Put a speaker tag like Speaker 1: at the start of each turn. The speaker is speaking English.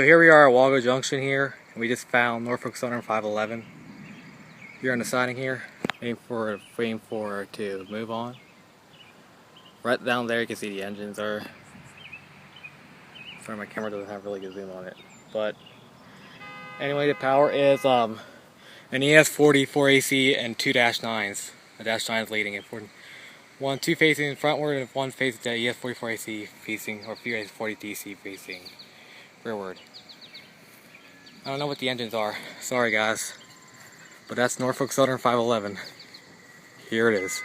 Speaker 1: So here we are at Wago Junction here, and we just found Norfolk Southern 511. Here on the siding here, waiting for it to move on. Right down there you can see the engines are. Sorry, my camera doesn't have really good zoom on it. But anyway, the power is an ES40 4AC and two -9s. The -9 is leading it. Two facing frontward and one facing the ES44 AC facing, or ES40 DC facing rearward. I don't know what the engines are. Sorry guys. But that's Norfolk Southern 511. Here it is.